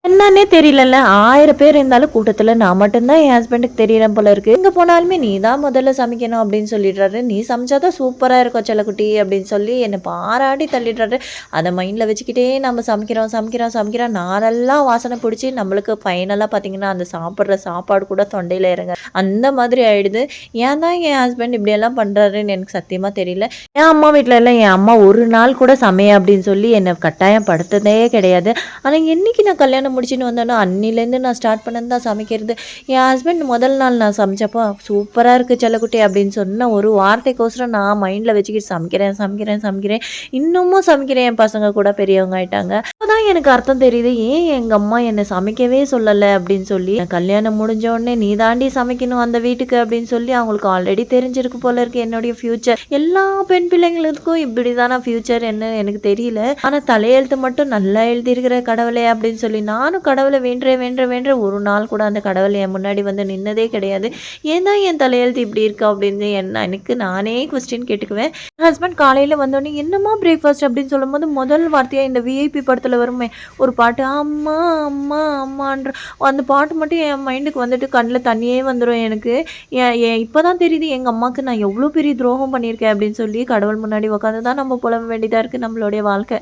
என்னன்னே தெரியலல்ல. 1000 பேர் இருந்தாலும் கூட்டத்துல நான் மட்டும் தான் என் ஹஸ்பண்டுக்கு தெரியறேன் போல இருக்கு. எங்க போனாலுமே நீ தான் முதல்ல சமைக்கணும் அப்படின்னு சொல்லிடுறாரு. நீ சமைச்சா தான் சூப்பரா இருக்கும் செல்லக்குட்டி அப்படின்னு சொல்லி என்ன பாராட்டி தள்ளிடுறாரு. அத மைண்ட்ல வச்சுக்கிட்டே நம்ம சமைக்கிறோம். நாரெல்லாம் வாசனை பிடிச்சு நம்மளுக்கு ஃபைனலா பார்த்தீங்கன்னா, அந்த சாப்பிடுற சாப்பாடு கூட தொண்டையில இறங்காது. அந்த மாதிரி ஆயிடுது. ஏன் தான் என் ஹஸ்பண்ட் இப்படியெல்லாம் பண்றாருன்னு எனக்கு சத்தியமா தெரியல. என் அம்மா வீட்ல எல்லாம் என் அம்மா ஒரு நாள் கூட சமை அப்படின்னு சொல்லி என்ன கட்டாயம் படுத்ததே கிடையாது. ஆனா, என்னைக்கு நான் கல்யாணம் முடிச்சுன்னு வந்தேனோ, அன்னிலேருந்து நான் ஸ்டார்ட் பண்ணது தான் சமைக்கிறது. என் ஹஸ்பண்ட் முதல் நாள் நான் சமைச்சப்போ, "சூப்பரா இருக்கு செல்லக்குட்டி" அப்படின்னு சொன்ன ஒரு வார்த்தைக்கோசரம் நான் மைண்ட்ல வச்சுக்கிட்டு சமைக்கிறேன். இன்னமும் சமைக்கிறேன். என் பசங்க கூட பெரியவங்க ஆயிட்டாங்க. அப்பதான் எனக்கு அர்த்தம் தெரியுது, ஏன் எங்க அம்மா என்ன சமைக்கவே சொல்லல அப்படின்னு சொல்லி. கல்யாணம் முடிஞ்ச உடனே, "நீ தாண்டி சமைக்கணும் அந்த வீட்டுக்கு" அப்படின்னு சொல்லி அவங்களுக்கு ஆல்ரெடி தெரிஞ்சிருக்கு போல இருக்கு என்னுடைய ஃபியூச்சர். எல்லா பெண் பிள்ளைங்களுக்கும் இப்படிதானா ஃபியூச்சர் என்ன எனக்கு தெரியல. ஆனா தலையெழுத்து மட்டும் நல்லா எழுதியிருக்கிற கடவுளே அப்படின்னு சொல்லி நானும் கடவுளை வேண்டுறேன். ஒரு நாள் கூட அந்த கடவுள் என் முன்னாடி வந்து நின்னதே கிடையாது. ஏன் தான் என் தலையெழுத்து இப்படி இருக்கா அப்படின்னு எனக்கு நானே கொஸ்டின் கேட்டுக்குவேன். ஹஸ்பண்ட் காலையில வந்தோடனே என்னம்மா பிரேக்ஃபாஸ்ட் அப்படின்னு சொல்லும்போது முதல் வார்த்தையா இந்த விஐபி படத்துல வருமே ஒரு பாட்டு, அம்மா அம்மா அம்மான்ற அந்த பாட்டு மட்டும் என் மைண்டுக்கு வந்துட்டு கண்ணில் தண்ணியே வந்துடும் எனக்கு. இப்போதான் தெரியுது எங்க அம்மாவுக்கு நான் எவ்வளோ பெரிய துரோகம் பண்ணியிருக்கேன் அப்படின்னு சொல்லி கடவுள் முன்னாடி உட்காந்து தான் நம்ம புலம்ப வேண்டியதா இருக்கு நம்மளுடைய வாழ்க்கை.